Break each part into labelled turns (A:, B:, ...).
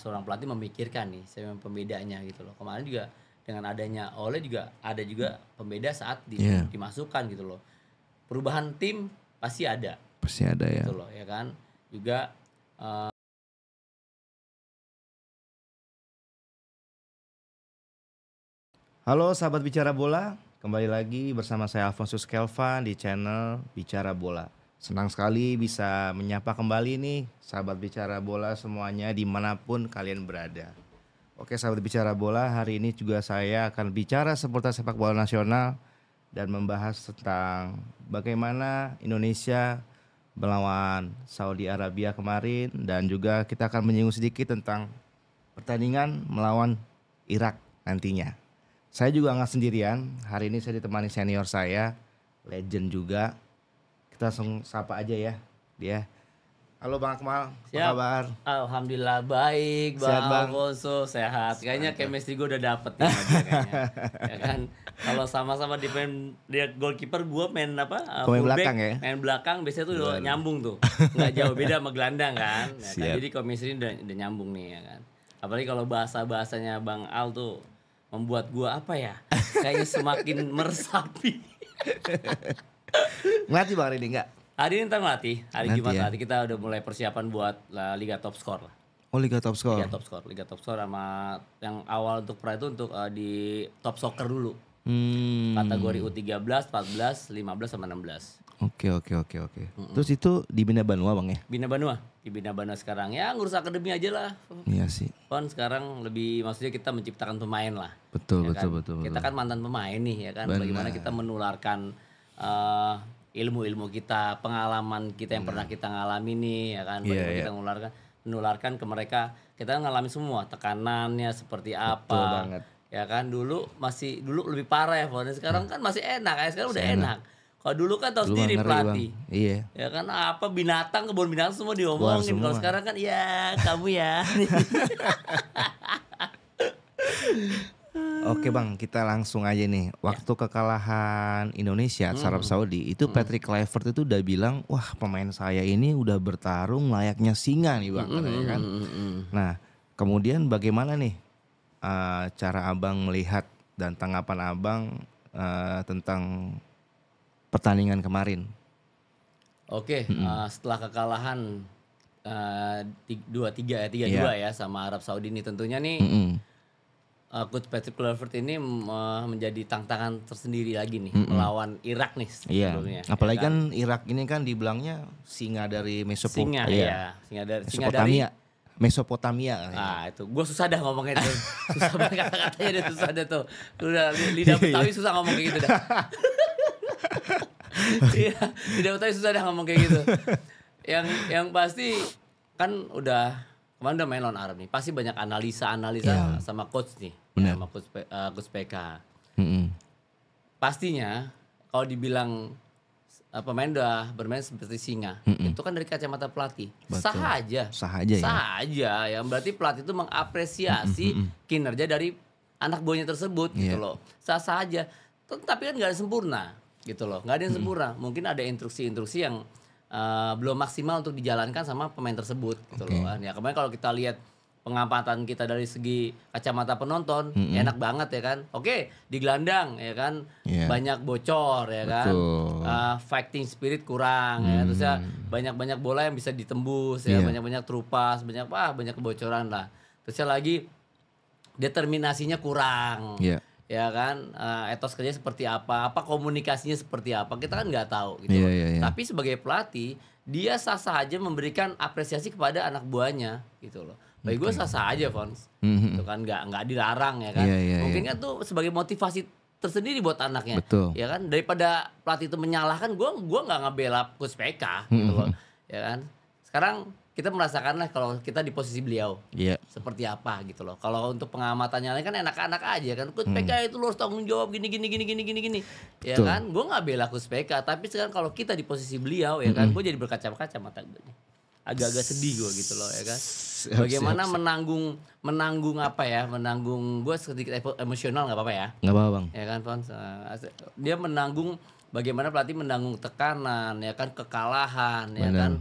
A: seorang pelatih memikirkan nih pembedanya gitu loh. Kemarin juga dengan adanya Ole juga ada juga pembeda saat dimasukkan gitu loh. Perubahan tim pasti ada
B: ya.
A: gitu loh ya kan. Juga
B: halo sahabat Bicara Bola, kembali lagi bersama saya Alfonsus Kelvan di channel Bicara Bola. Senang sekali bisa menyapa kembali nih sahabat Bicara Bola semuanya dimanapun kalian berada. Oke sahabat Bicara Bola, hari ini juga saya akan bicara seputar sepak bola nasional dan membahas tentang bagaimana Indonesia melawan Saudi Arabia kemarin, dan juga kita akan menyinggung sedikit tentang pertandingan melawan Irak nantinya. Saya juga nggak sendirian, hari ini saya ditemani senior saya, legend juga. Kita langsung sapa aja ya dia. Halo Bang Akmal, apa kabar?
A: Alhamdulillah baik, Bang Alfonso, sehat. Kayaknya chemistry gue udah dapet nih kayaknya. Ya kan, kalau sama-sama dia goalkeeper, gue main
B: Pemain belakang ya?
A: Main belakang biasanya tuh udah nyambung tuh, nggak jauh beda sama gelandang kan. Ya kan? Jadi chemistry udah nyambung nih ya kan. Apalagi kalau bahasanya Bang Al tuh membuat gue kayaknya semakin meresapi.
B: Ngelatih Bang hari ini enggak?
A: Hari ini ntar ngelatih, hari Jumat nanti kita udah mulai persiapan buat Liga Top Score lah.
B: Oh Liga Top Score?
A: Liga Top Score sama yang awal untuk pra itu untuk di Top Soccer dulu. Kategori U13, 14, 15 sama 16.
B: Oke. Terus itu di Bina Banua Bang ya?
A: Di Bina Banua sekarang ya ngurus akademi aja lah.
B: Iya sih.
A: Kan sekarang lebih maksudnya kita menciptakan pemain lah.
B: Betul.
A: Kita kan mantan pemain nih ya kan.
B: Benar.
A: Bagaimana kita menularkan ilmu-ilmu kita, pengalaman kita yang pernah kita ngalami nih ya kan. Bagaimana kita menularkan ke mereka. Kita ngalami semua, tekanannya seperti apa.
B: Betul banget.
A: Ya kan dulu lebih parah ya, sekarang kan masih enak, sekarang udah enak. Kalau dulu kan tahu sendiri pelatih.
B: Iya.
A: Ya kan kebun binatang semua diomongin. Kalau sekarang kan ya kamu ya.
B: Oke Bang, kita langsung aja nih. Waktu kekalahan Indonesia Arab Saudi itu Patrick Kluivert itu udah bilang, wah pemain saya ini udah bertarung layaknya singa nih Bang, katanya kan. Nah kemudian bagaimana nih cara Abang melihat dan tanggapan Abang tentang pertandingan kemarin?
A: Oke, setelah kekalahan 3-2 ya sama Arab Saudi ini, tentunya nih Coach Patrick Kluivert ini menjadi tantangan tersendiri lagi nih melawan Irak nih sebelumnya.
B: Apalagi kan Irak ini kan dibilangnya singa dari
A: Mesopotamia.
B: Mesopotamia.
A: Ah itu, gue susah dah ngomongnya itu. Susah banget kata-katanya deh, susah dah tuh. Udah lidah Betawi susah ngomong kayak gitu dah. Iya, lidah Betawi susah dah ngomong kayak gitu. Yang pasti kan kemarin udah main lawan Arab nih. Pasti banyak analisa sama coach nih.
B: Bener.
A: Sama coach PK. Pastinya kalau dibilang pemain udah bermain seperti singa, itu kan dari kacamata pelatih. Sah aja ya. Berarti pelatih itu mengapresiasi kinerja dari anak buahnya tersebut gitu loh. Sah aja. Tapi kan nggak ada sempurna gitu loh. Nggak ada yang sempurna. Mungkin ada instruksi-instruksi yang belum maksimal untuk dijalankan sama pemain tersebut gitu loh kan. Ya kemarin kalau kita lihat pengamatan kita dari segi kacamata penonton, enak banget ya kan. Oke, di gelandang ya kan, banyak bocor ya kan. Fighting spirit kurang ya. Terus ya banyak bola yang bisa ditembus ya, banyak terupas, banyak kebocoran lah. Terus lagi determinasinya kurang. Ya kan, etos kerja seperti apa komunikasinya seperti apa, kita kan nggak tahu gitu. Tapi sebagai pelatih, dia sah-sah aja memberikan apresiasi kepada anak buahnya gitu loh. Bagi gue sah-sah aja, Fons. Itu kan nggak dilarang ya kan. Mungkin kan tuh sebagai motivasi tersendiri buat anaknya.
B: Betul.
A: Ya kan, daripada pelatih itu menyalahkan, gue nggak ngebela Coach PK gitu loh. Ya kan. Sekarang kita merasakan lah kalau kita di posisi beliau seperti apa gitu loh. Kalau untuk pengamatannya kan enak-enak aja kan. Coach PK itu lu harus tanggung jawab gini. Ya kan, gue nggak bela Coach PK, tapi sekarang kalau kita di posisi beliau ya kan, gue jadi berkaca-kaca mata gue nih. Agak-agak sedih gue gitu loh ya kan. Bagaimana menanggung gue sedikit emosional, nggak apa-apa ya.
B: Nggak apa-apa Bang.
A: Ya kan Fons, dia menanggung, bagaimana pelatih menanggung tekanan ya kan, kekalahan. Bener. Ya kan.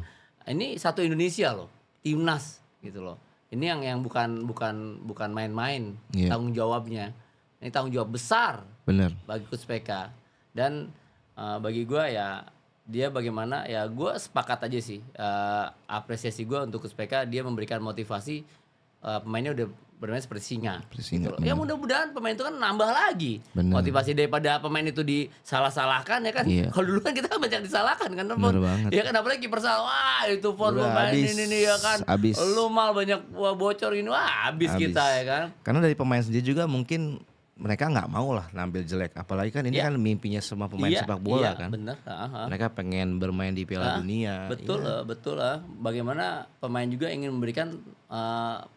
A: Ini satu Indonesia loh, timnas gitu loh. Ini yang bukan main-main tanggung jawabnya. Ini tanggung jawab besar.
B: Bener.
A: Bagi Coach PK. Dan bagi gue ya dia bagaimana ya gue sepakat aja sih apresiasi gue untuk Coach PK, dia memberikan motivasi pemainnya udah bermain seperti singa. Gitu. Ya mudah-mudahan pemain itu kan nambah lagi. Motivasi daripada pemain itu disalah-salahkan ya kan. Kalau dulu kan kita banyak disalahkan kan. Ya kan apalagi kiper salah, wah itu pon pemain ini ya kan. Lu mal banyak bocor ini, wah habis kita ya kan.
B: Karena dari pemain sendiri juga mungkin mereka nggak mau lah nampil jelek, apalagi kan ini kan mimpinya semua pemain sepak bola kan.
A: Bener.
B: Mereka pengen bermain di Piala Dunia.
A: Betul lah. Bagaimana pemain juga ingin memberikan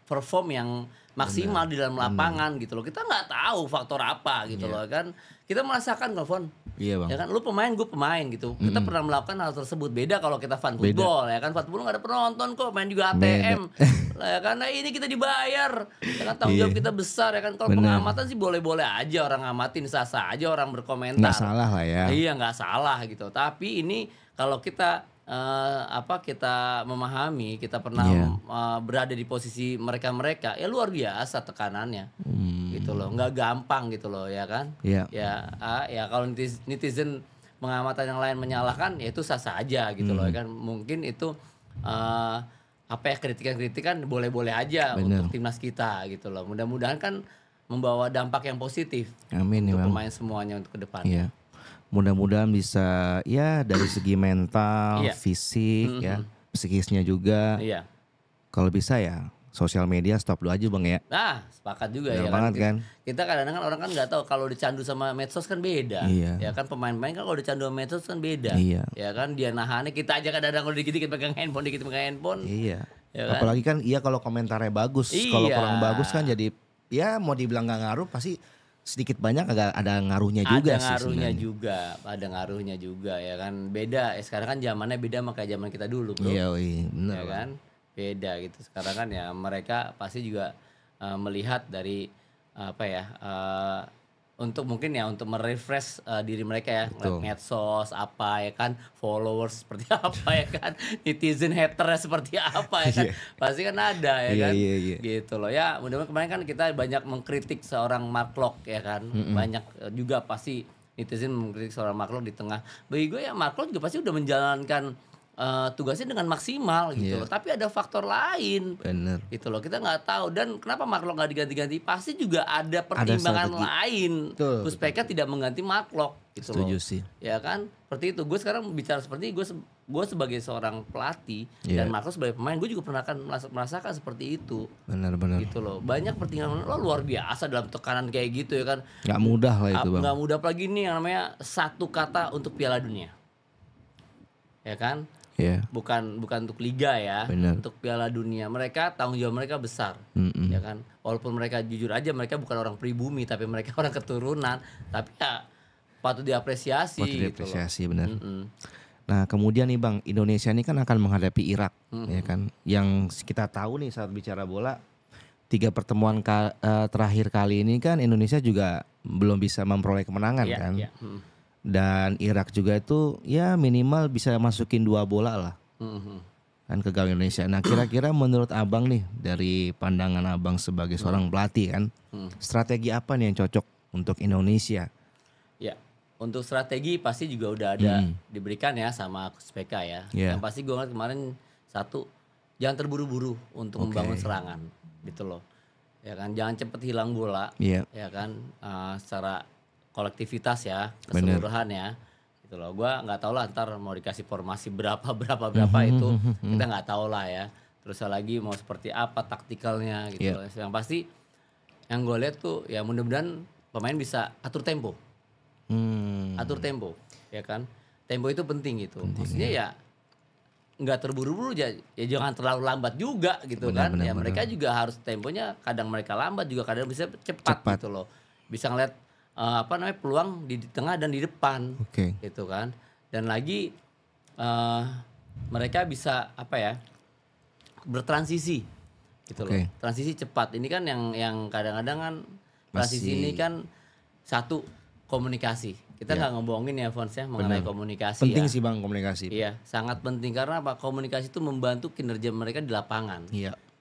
A: perform yang maksimal di dalam lapangan gitu loh. Kita nggak tahu faktor apa gitu loh kan. Kita merasakan Fon.
B: Iya bang.
A: Ya kan, lu pemain, gue pemain gitu. Kita pernah melakukan hal tersebut. Beda kalau kita fan football ya kan. Fan football nggak ada penonton kok, main juga ATM. Lah ya kan, nah ini kita dibayar. Ya kan tanggung jawab kita besar ya kan. Kalau pengamatan sih boleh-boleh aja orang ngamatin, sah-sah aja orang berkomentar.
B: Nggak salah lah ya.
A: Iya nggak salah gitu. Tapi ini kalau kita kita memahami, kita pernah berada di posisi mereka ya luar biasa tekanannya gitu loh, nggak gampang gitu loh ya kan. Ya kalau netizen pengamatan yang lain menyalahkan ya itu sah-sah aja gitu loh ya kan. Mungkin itu kritikan-kritikan boleh-boleh aja untuk timnas kita gitu loh. Mudah-mudahan kan membawa dampak yang positif.
B: Amin,
A: untuk pemain semuanya untuk ke depannya.
B: Mudah-mudahan bisa ya dari segi mental, fisik ya, psikisnya juga. Kalau bisa ya sosial media stop dulu aja bang ya.
A: Nah sepakat juga ya
B: kan.
A: Kita kadang-kadang orang kan nggak tahu kalau dicandu sama medsos kan beda. Ya kan pemain-pemain kan kalau dicandu sama medsos kan beda. Ya kan dia nahannya, kita aja kadang-kadang kalau dikit-dikit pegang handphone, Ya kan?
B: Apalagi kan kalau komentarnya bagus, kalau kurang bagus kan jadi ya mau dibilang nggak ngaruh pasti sedikit banyak agak ada ngaruhnya juga sih.
A: Ada ngaruhnya juga ya kan. Beda sekarang kan zamannya beda sama kayak zaman kita dulu bro.
B: Iya benar
A: ya kan. Beda gitu sekarang kan ya, mereka pasti juga melihat dari untuk mungkin ya untuk merefresh diri mereka ya, medsos apa ya kan, followers seperti apa ya kan, netizen haternya seperti apa ya kan, pasti kan ada ya kan, gitu loh ya. Mudah-mudahan kemarin kan kita banyak mengkritik seorang Mark Klok ya kan, banyak juga pasti netizen mengkritik seorang Mark Klok di tengah. Bagi gue ya Mark Klok juga pasti udah menjalankan tugasnya dengan maksimal gitu loh. Tapi ada faktor lain.
B: Bener.
A: Gitu loh. Kita nggak tahu. Dan kenapa Mark Klok nggak diganti-ganti? Pasti juga ada pertimbangan lain. Coach PK tidak mengganti Mark Klok. Gitu
B: Setuju sih.
A: Ya kan? Seperti itu. Gue sekarang bicara seperti gue sebagai seorang pelatih dan Mark Klok sebagai pemain, gue juga pernah merasakan seperti itu.
B: Benar-benar.
A: Gitu loh. Banyak pertimbangan lo luar biasa dalam tekanan kayak gitu ya kan.
B: Nggak mudah lah itu bang.
A: Nggak mudah apalagi nih yang namanya satu kata untuk Piala Dunia. Ya kan? Bukan untuk liga ya.
B: Bener.
A: Untuk Piala Dunia mereka tanggung jawab mereka besar. Ya kan, walaupun mereka jujur aja mereka bukan orang pribumi, tapi mereka orang keturunan, tapi ya patut diapresiasi.
B: Benar. Nah kemudian nih bang, Indonesia ini kan akan menghadapi Irak ya kan, yang kita tahu nih saat bicara bola 3 pertemuan terakhir kali ini kan Indonesia juga belum bisa memperoleh kemenangan kan. Dan Irak juga itu ya minimal bisa masukin 2 bola lah kan ke gawang Indonesia. Nah kira-kira menurut abang nih, dari pandangan abang sebagai seorang pelatih kan, strategi apa nih yang cocok untuk Indonesia?
A: Ya untuk strategi pasti juga udah ada diberikan ya sama Coach PK ya. Yang pasti gue ngeliat kemarin, satu, jangan terburu-buru untuk membangun serangan gitu loh. Ya kan, jangan cepet hilang bola. Ya kan, secara kolektivitas ya, keseluruhan ya, gitu loh. Gua nggak tahu lah ntar mau dikasih formasi berapa itu kita nggak tahu lah ya. Terus lagi mau seperti apa taktikalnya gitu loh. Yang pasti yang gue lihat tuh ya mudah-mudahan pemain bisa atur tempo, ya kan. Tempo itu penting gitu. Maksudnya ya nggak terburu-buru ya jangan terlalu lambat juga gitu kan. Mereka juga harus temponya, kadang mereka lambat juga kadang bisa cepat. Gitu loh. Bisa ngeliat peluang di tengah dan di depan, gitu kan. Dan lagi mereka bisa bertransisi, gitu loh. Transisi cepat. Ini kan yang kadang-kadang kan transisi ini kan satu, komunikasi. Kita nggak ngomongin ya Fons ya mengenai komunikasi.
B: Penting sih bang komunikasi.
A: Iya, sangat penting karena komunikasi itu membantu kinerja mereka di lapangan.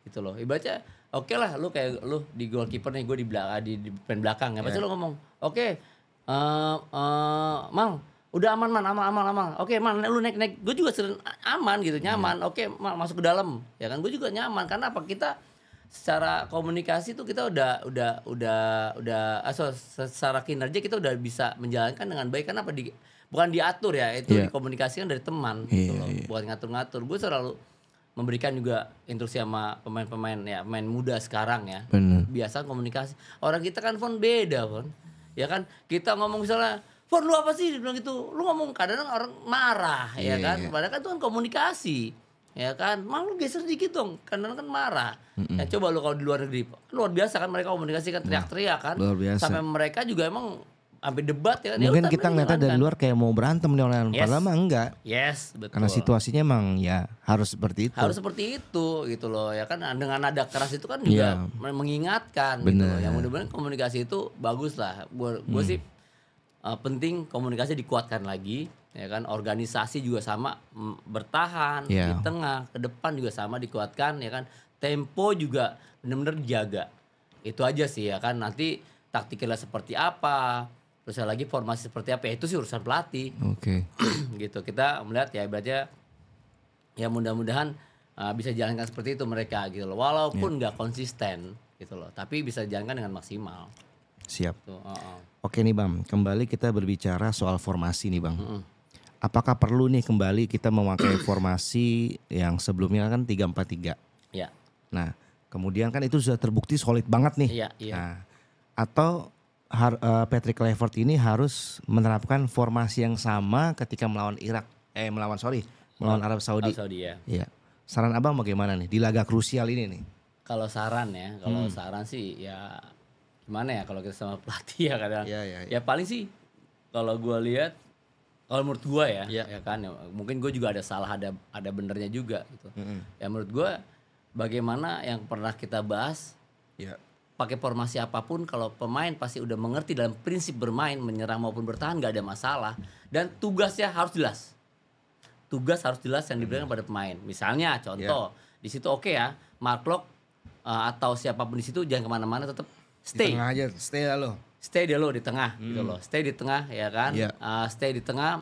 A: gitu loh. Ibaratnya oke lah lu kayak lu di goalkeeper nih, gue di belakang di pen belakang ya. Pasti lu ngomong, "Oke, Mang, udah aman Man, aman. Oke Man, lu naik. Gue juga sering aman gitu, nyaman. Oke, Man, masuk ke dalam." Ya kan gue juga nyaman karena apa? Kita secara komunikasi tuh kita secara kinerja kita udah bisa menjalankan dengan baik. Karena apa? Bukan diatur ya, itu dikomunikasikan dari teman gitu loh. Bukan ngatur-ngatur. Gue selalu memberikan juga instruksi sama pemain-pemain ya, pemain muda sekarang ya.
B: Bener.
A: Biasa komunikasi. Orang kita kan Fon beda Fon. Ya kan kita ngomong misalnya, "Fon lu apa sih?" Bilang gitu. Lu ngomong kadang orang marah ya kan. Padahal kan itu kan komunikasi. Ya kan, "Mang lu geser dikit dong." Kadang kan marah. Ya coba lu kalau di luar negeri, luar biasa kan mereka komunikasi kan teriak-teriak kan.
B: Luar biasa.
A: Sampai mereka juga emang sampai debat ya.
B: Mungkin kita ngeliatnya dari luar kayak mau berantem nih orang, padahal mah enggak.
A: Yes, betul.
B: Karena situasinya emang ya harus seperti itu.
A: Harus seperti itu gitu loh ya kan, dengan nada keras itu kan juga mengingatkan gitu loh. Yang mudah-mudahan komunikasi itu bagus lah. Gue sih penting komunikasi dikuatkan lagi ya kan, organisasi juga sama bertahan di tengah, ke depan juga sama dikuatkan ya kan. Tempo juga benar-benar dijaga. Itu aja sih ya kan, nanti taktiknya seperti apa, terus lagi formasi seperti apa, itu sih urusan pelatih.
B: Oke.
A: Gitu. Kita melihat ya ibaratnya ya mudah-mudahan bisa jalankan seperti itu mereka gitu loh. Walaupun nggak konsisten gitu loh, tapi bisa jalankan dengan maksimal.
B: Siap.
A: Tuh,
B: Oke nih Bang, kembali kita berbicara soal formasi nih Bang. Apakah perlu nih kembali kita memakai formasi yang sebelumnya kan 3-4-3?
A: Iya.
B: Nah, kemudian kan itu sudah terbukti solid banget nih.
A: Iya.
B: Nah, atau Patrick Kluivert ini harus menerapkan formasi yang sama ketika melawan melawan Arab Saudi.
A: Arab Saudi ya.
B: Iya. Saran Abang bagaimana nih di laga krusial ini nih?
A: Kalau saran ya, saran sih ya gimana ya kalau kita sama pelatih ya kadang. Ya paling sih kalau gue lihat, kalau menurut gue ya kan ya, mungkin gue juga ada salah, ada benernya juga gitu. Ya menurut gue bagaimana yang pernah kita bahas, pakai formasi apapun kalau pemain pasti udah mengerti dalam prinsip bermain, menyerang maupun bertahan gak ada masalah, dan tugasnya harus jelas. Tugas harus jelas yang diberikan pada pemain. Misalnya contoh di situ oke ya, Mark Locke atau siapapun di situ jangan kemana-mana, tetap stay.
B: Di tengah aja, stay lah lo.
A: Stay dulu di tengah gitu loh. Stay di tengah ya kan. Stay di tengah,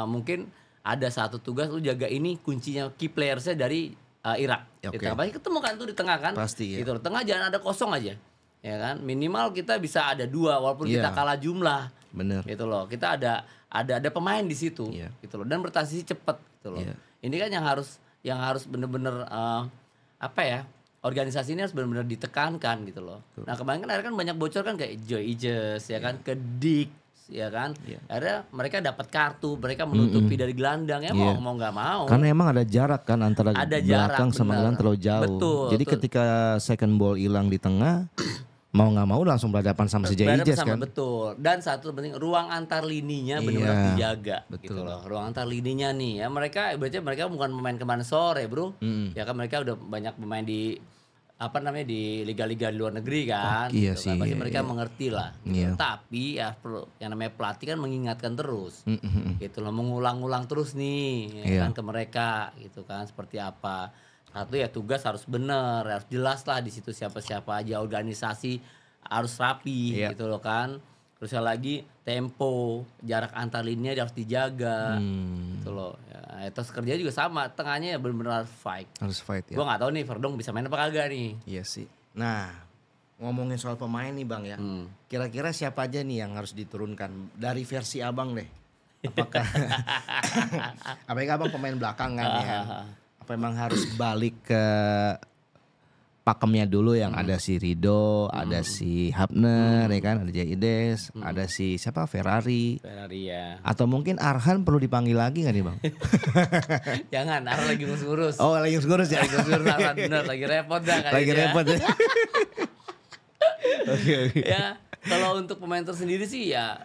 A: mungkin ada satu tugas lu jaga ini kuncinya key playersnya dari Irak. Di tengah pasti ketemu kan tuh di tengah kan.
B: Pasti
A: Gitu loh. Tengah jangan ada kosong aja. Ya kan. Minimal kita bisa ada 2 walaupun kita kalah jumlah.
B: Bener.
A: Gitu loh. Kita ada pemain di situ gitu loh, dan bertransisi cepat gitu loh. Ini kan yang harus bener-bener organisasi ini harus benar-benar ditekankan gitu loh. Nah kemarin kan akhirnya kan banyak bocor kan kayak Joe Iges ya kan, ke Dick ya kan. Akhirnya mereka dapat kartu, mereka menutupi dari gelandang ya mau nggak mau.
B: Karena emang ada jarak kan antara belakang sama gelandang terlalu jauh.
A: Betul,
B: jadi ketika second ball hilang di tengah, mau nggak mau langsung berhadapan sama si Joe Iges kan.
A: Betul. Dan satu penting, ruang antar lininya benar-benar dijaga gitu loh. Ruang antar lininya nih ya, mereka bukan pemain kemarin sore bro. Ya kan mereka udah banyak pemain di di liga-liga di luar negeri kan,
B: iya
A: gitu
B: sih,
A: kan. Pasti mereka mengerti lah gitu. Tapi ya perlu yang namanya pelatih kan mengingatkan terus gitu loh, mengulang-ulang terus nih ya kan ke mereka gitu kan, seperti apa. Satu ya tugas harus bener, harus jelas lah di situ siapa-siapa aja, organisasi harus rapi gitu loh kan. Terus lagi tempo, jarak antar lininya harus dijaga gitu loh. Ya, terus kerja juga sama, tengahnya ya benar-benar fight.
B: Harus fight ya.
A: Gua nggak tahu nih Verdong bisa main apa kagak nih.
B: Iya sih. Nah, ngomongin soal pemain nih Bang ya. Kira-kira siapa aja nih yang harus diturunkan dari versi Abang deh? Apakah Abang pemain belakang kan ya? Apa emang harus balik ke pakemnya dulu yang ada si Rido, ada si Hapner ya kan, ada Jaides, ada si siapa Ferrari
A: ya.
B: Atau mungkin Arhan perlu dipanggil lagi nggak nih Bang?
A: Jangan, Arhan lagi ngurus-ngurus.
B: Oh lagi ngurus ya?
A: Lagi ngurus Arhan, bener, lagi repot dah kayaknya.
B: Lagi repot ya. Oke.
A: Ya kalau untuk pemain tersendiri sih ya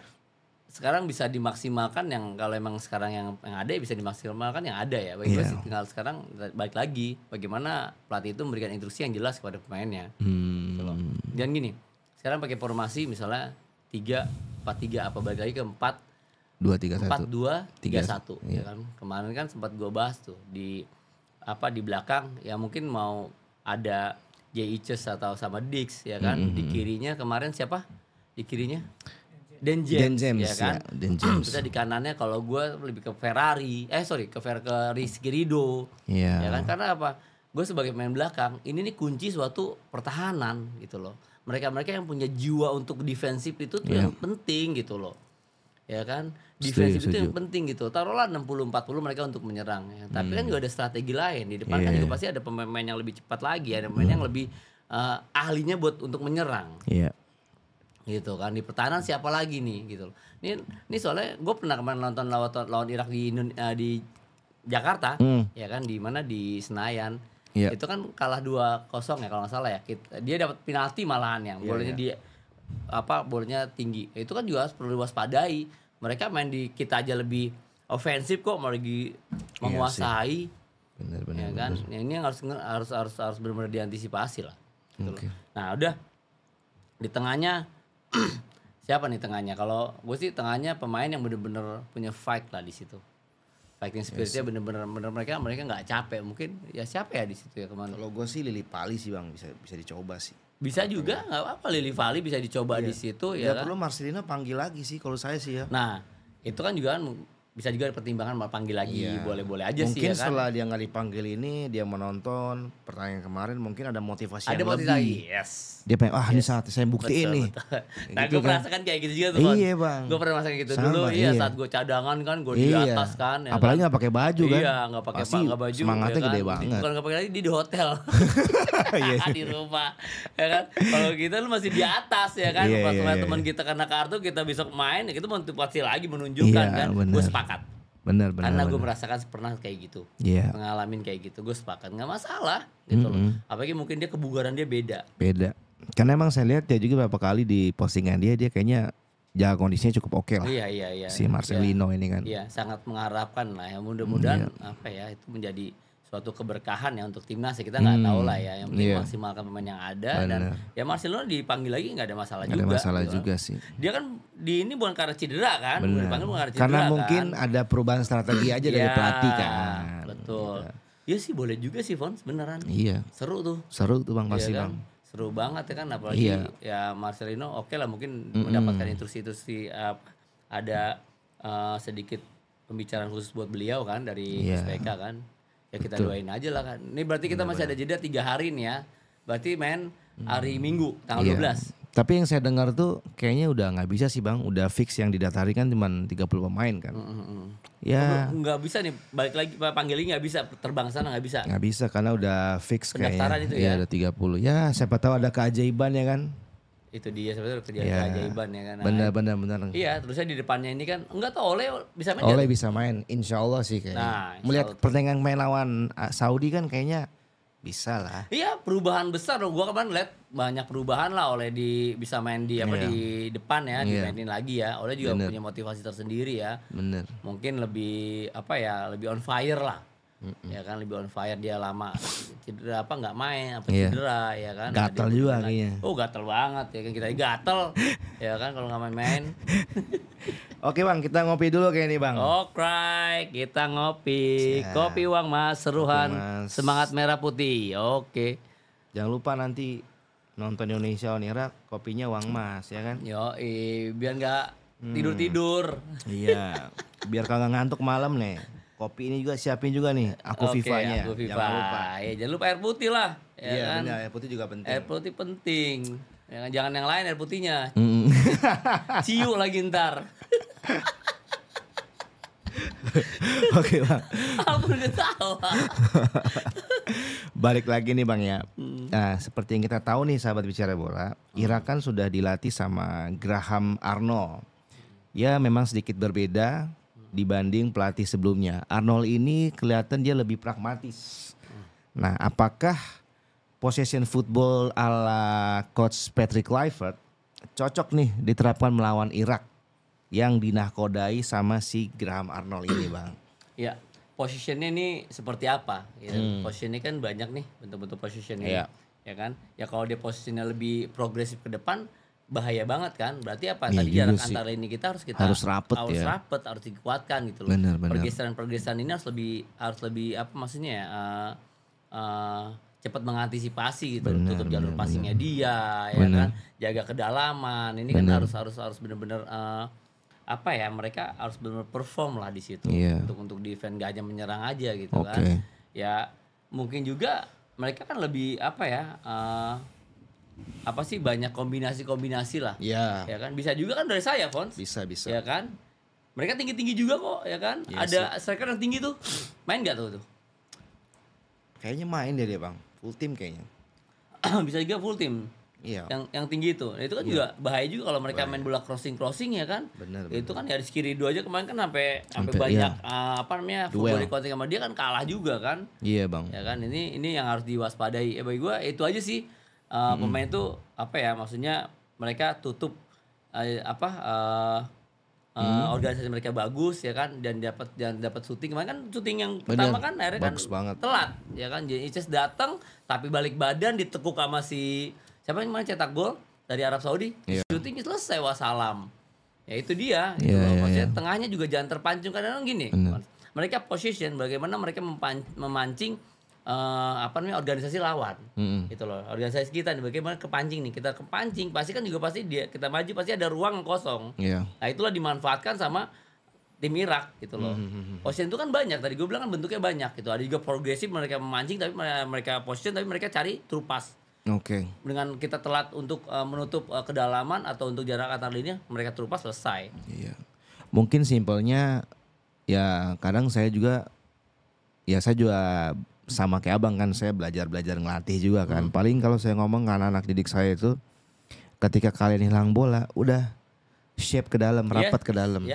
A: sekarang bisa dimaksimalkan, yang kalau emang sekarang yang ada ya bisa dimaksimalkan yang ada ya. Bagi gue sih tinggal sekarang balik lagi bagaimana pelatih itu memberikan instruksi yang jelas kepada pemainnya. Gitu loh. Dan gini, sekarang pakai formasi misalnya 3-4-3 apa balik lagi ke 4-2-3-1 ya kan. Kemarin kan sempat gue bahas tuh di belakang ya, mungkin mau ada Jay Iches atau sama Dix ya kan. Di kirinya kemarin siapa? Di kirinya Dan James ya kan.
B: Ya, Dan James.
A: Terus di kanannya kalau gue lebih ke Ferrari, ke Rizky Ridho.
B: Iya.
A: Ya kan, karena apa? Gue sebagai pemain belakang, ini nih kunci suatu pertahanan gitu loh. Mereka yang punya jiwa untuk defensif itu tuh yang penting gitu loh. Ya kan? Defensif itu yang penting gitu. Taruhlah 60-40 mereka untuk menyerang ya. Tapi kan juga ada strategi lain. Di depan kan juga pasti ada pemain yang lebih cepat lagi, ada pemain yang lebih ahlinya buat untuk menyerang.
B: Iya.
A: Gitu kan, di pertahanan siapa lagi nih gitu loh. Ini soalnya gue pernah kemarin nonton lawan Irak di Jakarta ya kan, di mana di Senayan. Itu kan kalah 2-0 ya kalau nggak salah ya. Dia dapat penalti malahan yang bolanya dia bolanya tinggi. Itu kan juga harus perlu waspadai. Mereka main di kita aja lebih ofensif kok, mau lagi menguasai.
B: Benar.
A: Ya kan, ini yang harus benar-benar diantisipasi lah. Gitu loh. Nah, udah di tengahnya siapa nih tengahnya? Kalau gue sih tengahnya pemain yang bener-bener punya fight lah di situ. Fighting spiritnya bener-bener mereka nggak capek. Mungkin ya siapa ya di situ ya kemana?
B: Kalau gue sih Lili Pali sih bang, bisa dicoba sih.
A: Bisa juga nggak apa-apa, Lili Vali bisa dicoba di situ ya kan.
B: Perlu Marcelino panggil lagi sih kalau saya sih ya.
A: Nah itu kan juga kan bisa juga pertimbangan mau panggil lagi, boleh-boleh aja
B: mungkin
A: sih ya kan.
B: Mungkin setelah dia nggak dipanggil ini, dia menonton pertandingan kemarin, mungkin ada motivasi yang lebih.
A: Ada motivasi, yes.
B: Dia pengen, ini saat saya buktiin nih.
A: Nah
B: gitu
A: gue merasakan kayak gitu juga tuh.
B: Iya bang.
A: Gue pernah merasakan gitu. Sama, dulu saat gue cadangan kan, gue di atas kan. Ya
B: apalagi
A: kan?
B: Gak pakai baju kan.
A: Iya gak pakai baju.
B: Semangatnya
A: ya kan?
B: Gede banget.
A: Bukan gak pakai lagi, di hotel. Di rumah. Ya kan. Kalau kita lu masih di atas ya kan. Pas teman kita kena kartu, kita besok main, ya kita motivasi lagi menunjukkan kan. Gue sepakat.
B: Benar.
A: Karena gue merasakan pernah kayak gitu, ngalamin kayak gitu, gue sepakat, nggak masalah gitu loh. Apalagi mungkin dia kebugaran dia beda.
B: Karena emang saya lihat dia juga beberapa kali di postingan dia kayaknya jaga kondisinya cukup oke lah.
A: Iya.
B: Si Marcelino ini kan.
A: Iya, sangat mengharapkan lah ya, mudah-mudahan itu menjadi suatu keberkahan ya untuk timnas ya, kita nggak tahu lah ya, yang penting maksimalkan pemain yang ada. Dan ya Marcelino dipanggil lagi nggak ada masalah juga.
B: Nggak ada masalah juga sih.
A: Dia kan di ini bukan karena cedera kan, dipanggil bukan karena cedera.
B: Karena mungkin ada perubahan strategi aja dari pelatih kan.
A: Betul. Iya sih boleh juga sih Fons, beneran.
B: Iya.
A: Seru tuh bang,
B: pasti
A: kan?
B: Bang.
A: Seru banget ya kan, apalagi ya Marcelino oke lah mungkin mendapatkan instruksi ada sedikit pembicaraan khusus buat beliau kan dari SPK kan. Ya kita doain aja lah kan. Ini berarti kita masih ada jeda 3 hari nih ya. Berarti main hari Minggu tanggal 12.
B: Tapi yang saya dengar tuh kayaknya udah nggak bisa sih bang. Udah fix yang didatari kan cuma 30 pemain kan. Ya.
A: Nggak bisa nih, balik lagi panggilnya nggak bisa, terbang sana nggak bisa.
B: Nggak bisa karena udah fix
A: pendaftaran
B: kayaknya.
A: Itu ya.
B: Ada 30. Ya siapa tahu ada keajaiban ya kan.
A: Itu dia sebetulnya keajaiban ya kan.
B: Benar.
A: Iya, terusnya di depannya ini kan enggak tahu Oleh bisa main.
B: Oleh bisa main, insya Allah sih kayaknya.
A: Nah,
B: melihat pertandingan main lawan Saudi kan kayaknya bisa lah.
A: Iya, perubahan besar. Gua kemarin lihat banyak perubahan lah Oleh bisa main di di depan ya, dimainin lagi ya. Oleh juga punya motivasi tersendiri ya.
B: Bener.
A: Mungkin lebih lebih on fire lah. Ya kan, lebih on fire, dia lama cedera nggak main cedera ya kan.
B: Gatal juga kayaknya.
A: Oh gatal banget ya kan, kita gatal ya kan kalau nggak main.
B: Oke bang, kita ngopi dulu kayak ini bang.
A: Oke, kita ngopi. Kopi Wang Mas, seruhan Mas. Semangat merah putih. Oke.
B: Jangan lupa nanti nonton Indonesia on Irak, kopinya Wang Mas ya kan.
A: Biar nggak tidur.
B: Iya, biar kagak ngantuk malam nih. Kopi ini juga siapin juga nih, Aku Vivanya. Jangan lupa.
A: Jangan lupa air putih lah.
B: Iya kan? Benar, air putih juga penting.
A: Air putih penting. Jangan yang lain air putihnya. Ciu lagi ntar.
B: Oke bang.
A: Ampun ketawa.
B: Balik lagi nih bang ya. Nah seperti yang kita tahu nih sahabat bicara bola, Irak kan sudah dilatih sama Graham Arnold. Ya memang sedikit berbeda dibanding pelatih sebelumnya. Arnold ini kelihatan dia lebih pragmatis. Nah, apakah possession football ala coach Patrick Kluivert cocok nih diterapkan melawan Irak yang dinahkodai sama si Graham Arnold ini, Bang?
A: Ya, positionnya ini seperti apa? Ya, positionnya kan banyak nih bentuk-bentuk positionnya, ya kan? Ya kalau dia posisinya lebih progresif ke depan, bahaya banget kan. Berarti apa? Tadi jarak antara ini kita harus
B: rapet,
A: harus dikuatkan gitu loh. Pergeseran ini harus lebih apa maksudnya ya? cepat mengantisipasi gitu, tutup jalur passingnya dia, ya kan, jaga kedalaman. Ini kan harus benar-benar apa ya, mereka harus benar-benar perform lah di situ untuk defend, gak hanya menyerang aja gitu kan. Ya mungkin juga mereka kan lebih apa ya, apa sih, banyak kombinasi lah, ya kan, bisa juga kan dari saya, Fons, bisa, ya kan, mereka tinggi juga kok, ya kan, ada striker yang tinggi tuh, main nggak tuh?
B: Kayaknya main dia bang, full team kayaknya.
A: Bisa juga full team. Iya. Yang tinggi itu kan juga bahaya juga kalau mereka main bola crossing ya kan. Bener. Itu kan ya di Rizky Ridho aja kemarin kan sampai banyak apa namanya, full body contact sama dia kan, kalah juga kan. Iya bang. Ya kan, ini yang harus diwaspadai. Bagi gue itu aja sih, pemain itu apa ya, maksudnya mereka tutup organisasi mereka bagus, ya kan, dan dapat syuting. Kemarin kan syuting yang pertama kan akhirnya bagus kan banget, telat, ya kan. Jadi Ices datang tapi balik badan ditekuk sama si siapa yang mana cetak gol dari Arab Saudi, syuting selesai, wassalam. Ya itu dia gitu loh. Maksudnya tengahnya juga jangan terpancing, kadang-kadang gini. Mereka position, bagaimana mereka memancing organisasi lawan, gitu loh. Organisasi kita nih, bagaimana kepancing nih, kita kepancing, pasti kan juga kita maju pasti ada ruang kosong. Nah itulah dimanfaatkan sama tim Irak gitu loh. Position itu kan banyak, tadi gue bilang kan bentuknya banyak gitu. Ada juga progresif, mereka memancing tapi mereka position, tapi mereka cari true pass. Dengan kita telat untuk menutup kedalaman atau untuk jarak antar lini, mereka true pass, selesai.
B: Mungkin simpelnya ya, kadang saya juga sama kayak abang kan, saya belajar ngelatih juga kan. Paling kalau saya ngomong ke anak-anak didik saya itu, ketika kalian hilang bola, udah shape ke dalam, rapat ke dalam.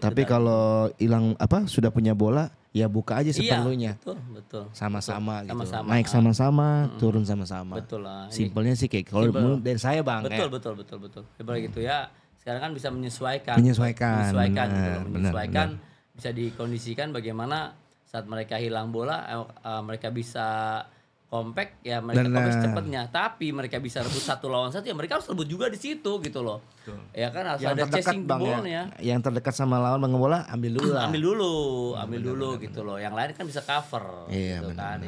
B: Tapi kalau hilang sudah punya bola, ya buka aja seperlunya.
A: Betul.
B: Sama-sama gitu. Naik sama-sama, turun sama-sama.
A: Betul lah.
B: Simpelnya sih kayak kalau dari saya bang.
A: Betul. Seperti gitu ya. Sekarang kan bisa menyesuaikan. Menyesuaikan, bisa dikondisikan bagaimana saat mereka hilang bola, mereka bisa compact, ya mereka compact cepatnya, tapi mereka bisa rebut 1 lawan 1, ya mereka harus rebut juga di situ gitu loh. Ya kan, harus yang ada chasing ball-nya.
B: Yang terdekat sama lawan mengambil bola, ambil
A: dulu gitu loh. Yang lain kan bisa cover gitu kan.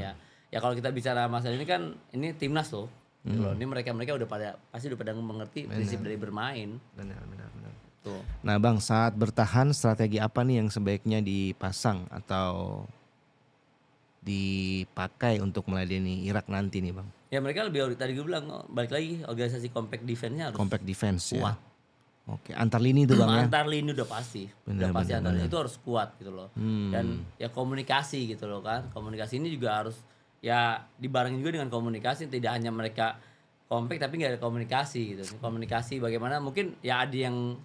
A: Ya kalau kita bicara masalah ini kan, ini timnas loh. Gitu loh. Ini mereka pasti udah pada mengerti prinsip dari bermain. Benar. Tuh.
B: Nah bang, saat bertahan strategi apa nih yang sebaiknya dipasang atau dipakai untuk meladeni Irak nanti nih bang?
A: Ya mereka lebih, tadi gue bilang, balik lagi, organisasi compact defense-nya harus
B: compact defense
A: kuat.
B: Antar lini itu bang ya?
A: Antar lini udah pasti. Antar lini itu harus kuat gitu loh. Dan ya komunikasi gitu loh kan. Komunikasi ini juga harus ya dibarengin juga dengan komunikasi. Tidak hanya mereka compact tapi gak ada komunikasi gitu. Komunikasi bagaimana, mungkin ya ada yang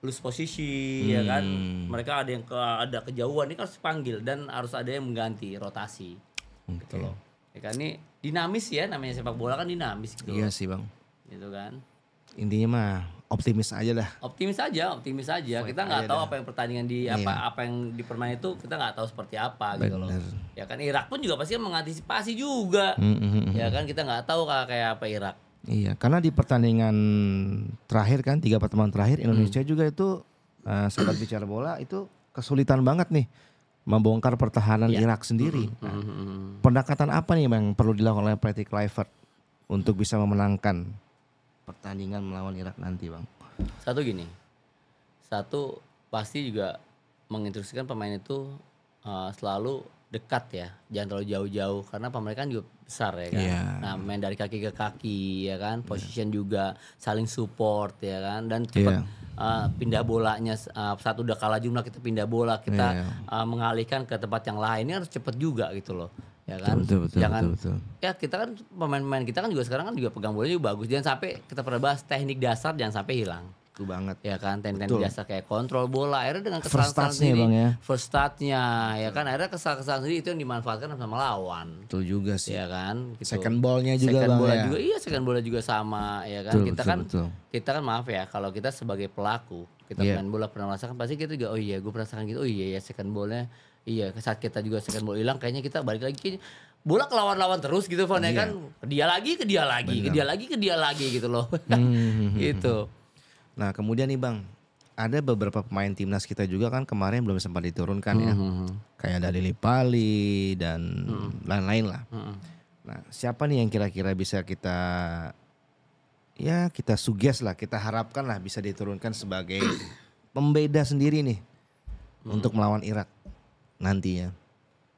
A: loose posisi, ya kan, mereka ada yang ada kejauhan, ini kan harus dipanggil dan harus ada yang mengganti, rotasi, gitu loh. Ya kan, ini dinamis ya, namanya sepak bola kan dinamis gitu.
B: Iya sih bang.
A: Gitu kan.
B: Intinya mah optimis aja dah.
A: Optimis aja. Kita nggak tahu apa yang pertandingan apa yang di permainan itu, kita nggak tahu seperti apa gitu loh. Ya kan, Irak pun juga pasti mengantisipasi juga. Ya kan, kita nggak tahu kayak apa Irak.
B: Iya, karena di pertandingan terakhir kan, 3 pertemuan terakhir Indonesia juga itu sahabat bicara bola itu kesulitan banget nih membongkar pertahanan Irak sendiri. Pendekatan apa nih yang perlu dilakukan oleh Patty Kluivert untuk bisa memenangkan pertandingan melawan Irak nanti, bang?
A: Satu pasti juga menginstruksikan pemain itu selalu dekat ya, jangan terlalu jauh-jauh karena pemain kan juga besar ya kan. Nah, main dari kaki ke kaki ya kan, position juga saling support ya kan, dan cepat pindah bolanya, saat udah kalah jumlah kita pindah bola, kita mengalihkan ke tempat yang lain, ini harus cepat juga gitu loh. Ya kan,
B: betul.
A: Ya kita kan pemain-pemain kita kan juga sekarang kan juga pegang bolanya juga bagus, jangan sampai kita pernah bahas teknik dasar jangan sampai hilang.
B: Itu banget.
A: Ya kan, teknik dasar kayak kontrol bola, akhirnya dengan kesalahan sendiri, first touch-nya ya kan, akhirnya kesalahan sendiri itu yang dimanfaatkan sama lawan.
B: Betul juga sih.
A: Ya kan, gitu.
B: Second ball-nya juga bang ya.
A: Iya, second ball-nya juga sama ya kan. Kita kan maaf ya, kalau kita sebagai pelaku, kita main bola pernah merasakan, pasti kita juga gue pernah rasakan gitu. Ya second ball-nya. Iya, saat kita juga second ball hilang, kayaknya kita balik lagi bola ke lawan-lawan terus gitu Van, ya kan. Ke dia lagi gitu loh. Gitu.
B: Nah, kemudian nih bang, ada beberapa pemain timnas kita juga kan kemarin belum sempat diturunkan ya. Kayak ada Lili Pali dan lain-lain lah. Nah, siapa nih yang kira-kira bisa kita suggest lah, kita harapkan lah bisa diturunkan sebagai pembeda sendiri nih untuk melawan Irak nantinya.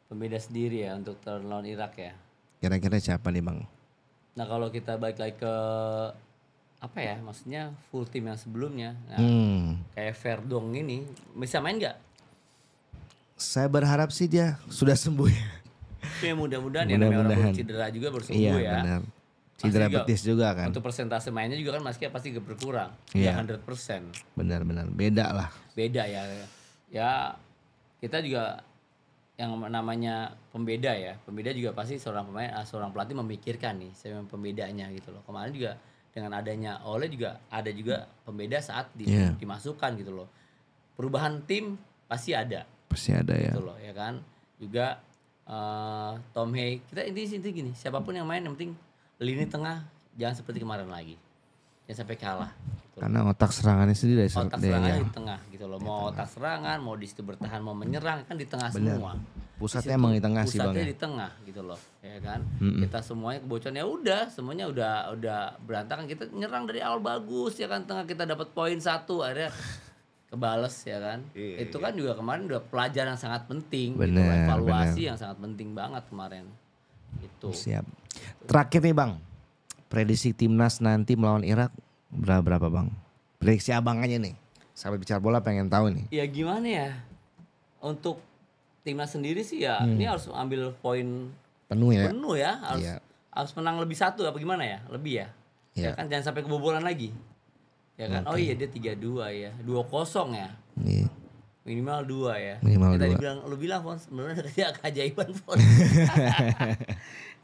A: Pembeda sendiri ya untuk lawan Irak ya.
B: Kira-kira siapa nih Bang?
A: Nah kalau kita balik lagi ke apa ya, maksudnya full tim yang sebelumnya, nah, kayak Verdong ini bisa main nggak?
B: Saya berharap sih dia sudah sembuh ya.
A: Ya mudah-mudahan ya, namanya orang cedera juga baru sembuh ya.
B: Benar. Cedera betis juga kan.
A: Untuk persentase mainnya juga kan pasti berkurang. Ya 100%.
B: Benar-benar beda lah.
A: Beda ya. Ya kita juga yang namanya pembeda ya. Pembeda juga pasti seorang pelatih memikirkan nih siapa pembedanya gitu loh. Kemarin juga dengan adanya Ole juga ada juga pembeda saat dimasukkan gitu loh. Perubahan tim pasti ada.
B: Pasti ada ya.
A: Gitu loh ya kan. Juga Tom Hay, kita intinya gini, siapapun yang main yang penting lini tengah jangan seperti kemarin lagi, jangan sampai kalah. Gitu.
B: Karena otak serangannya sendiri
A: otak serangannya di tengah gitu loh. Mau otak serangan, mau di situ bertahan, mau menyerang kan di tengah. Bener. Semua.
B: Pusatnya emang di tengah sih Bang.
A: Pusatnya di tengah gitu loh, ya kan. Kita semuanya kebocoran ya udah, semuanya udah berantakan. Kita nyerang dari awal bagus ya kan, tengah kita dapat poin 1 akhirnya kebales ya kan. Itu kan juga kemarin udah pelajaran yang sangat penting. Bener, gitu, evaluasi yang sangat penting banget kemarin. Itu.
B: Siap. Terakhir nih Bang, prediksi timnas nanti melawan Irak berapa Bang? Prediksi abang aja nih. Sahabat Bicara Bola pengen tahu nih.
A: Ya gimana ya? Untuk timnas sendiri sih ya, ini harus ambil poin penuh ya. Harus menang lebih 1 apa gimana ya? Lebih ya. Ya kan jangan sampai kebobolan lagi. Ya kan? Okay. Oh iya dia 3-2 ya. 2-0 ya. Iya. Minimal 2 ya. Tadi lu bilang Fons, sebenarnya tadi keajaiban Fons.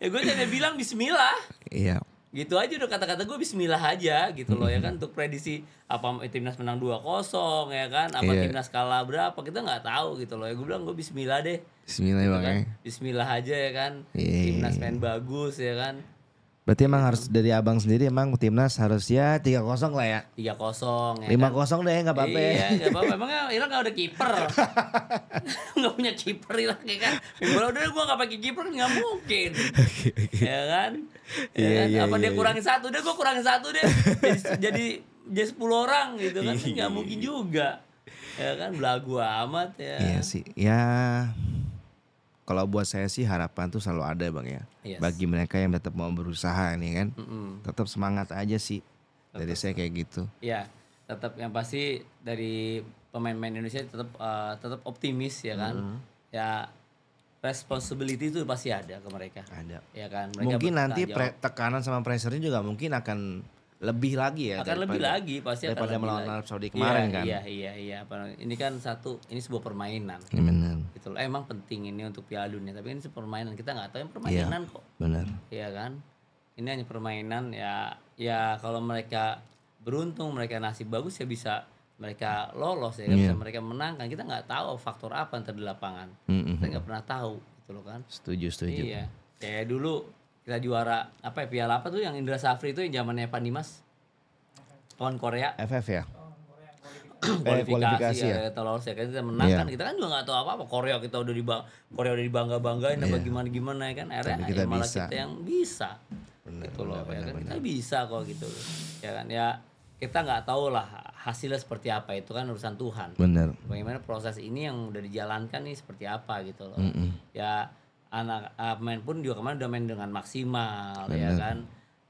A: Ya gue tadi bilang bismillah. Iya. Gitu aja udah kata-kata gue bismillah aja gitu loh ya kan, untuk prediksi apa timnas menang 2-0 ya kan, apa timnas kalah berapa kita nggak tahu gitu loh ya. Gue bilang gue bismillah deh. Bismillah gitu kan. Bismillah aja ya kan. Timnas main bagus ya kan.
B: Berarti emang harus dari abang sendiri emang timnas harus ya 3-0 lah ya.
A: 3-0 ya
B: 5-0 kan? Deh gak apa-apa.
A: Iya gak apa-apa. Emangnya Irak gak ada kiper. Gak punya kiper Irak ya kan. Udah gue gak pakai kiper kan gak mungkin. Ya kan. Apa dia kurangin 1 deh, gue kurangin 1 deh. Jadi 10 orang gitu kan. Gak mungkin juga. Ya kan belagu amat ya. Iya
B: sih. Ya kalau buat saya sih harapan tuh selalu ada Bang ya. Yes. Bagi mereka yang tetap mau berusaha nih kan. Tetap semangat aja sih. Tetap. Dari saya kayak gitu.
A: Iya, tetap yang pasti dari pemain-pemain Indonesia tetap optimis ya kan. Ya responsibility itu pasti ada ke mereka. Ada. Ya kan. Mereka
B: mungkin nanti tekanan sama pressure-nya juga mungkin akan lebih lagi ya.
A: Akan lebih lagi pasti akan lebih
B: melawan Arab Saudi kemarin kan.
A: Iya. Ini kan ini sebuah permainan.
B: Benar.
A: Gitu loh. Emang penting ini untuk Piala Dunia, tapi ini permainan, kita nggak tahu yang permainan kok.
B: Benar.
A: Iya kan. Ini hanya permainan ya kalau mereka beruntung, mereka nasib bagus ya bisa mereka lolos ya, bisa mereka menangkan. Kita nggak tahu faktor apa yang terjadi di lapangan. Kita nggak pernah tahu gitu loh kan.
B: Setuju.
A: Iya. Kayak dulu kita juara piala apa tuh yang Indra Safri itu yang zamannya Pak Dimas lawan Korea.
B: FF ya.
A: kualifikasi ya. Lolos ya kan, kita menang kan, kita kan juga nggak tahu apa-apa. Korea udah dibangga-banggain apa gimana ya kan. Akhirnya malah kita yang bisa. Gitu loh ya kan. Kita bisa kok gitu. Ya kan ya, kita nggak tahu lah hasilnya seperti apa, itu kan urusan Tuhan.
B: Benar.
A: Bagaimana proses ini yang udah dijalankan nih seperti apa gitu loh. Ya anak pemain pun juga kemarin udah main dengan maksimal. Bener. Ya kan,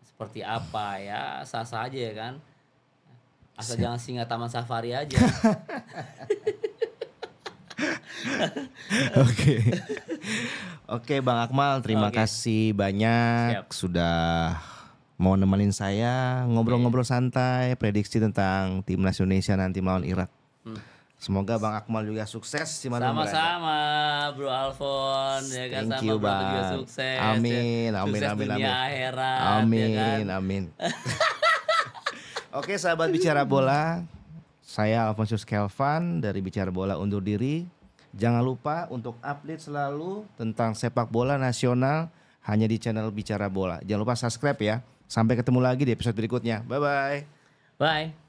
A: seperti apa ya sah-sah aja ya kan, asal jangan singa Taman Safari aja.
B: Oke Bang Akmal, terima kasih banyak. Siap. Sudah mau nemenin saya ngobrol-ngobrol santai prediksi tentang timnas Indonesia nanti melawan Irak. Semoga Bang Akmal juga sukses.
A: Sama-sama Bro Alfon ya kan.
B: Thank you Bang.
A: Juga sukses.
B: Amin.
A: Akhirat.
B: Amin. Oke sahabat Bicara Bola, saya Alfonsus Kelvan dari Bicara Bola undur diri. Jangan lupa untuk update selalu tentang sepak bola nasional hanya di channel Bicara Bola. Jangan lupa subscribe ya. Sampai ketemu lagi di episode berikutnya. Bye-bye.
A: Bye.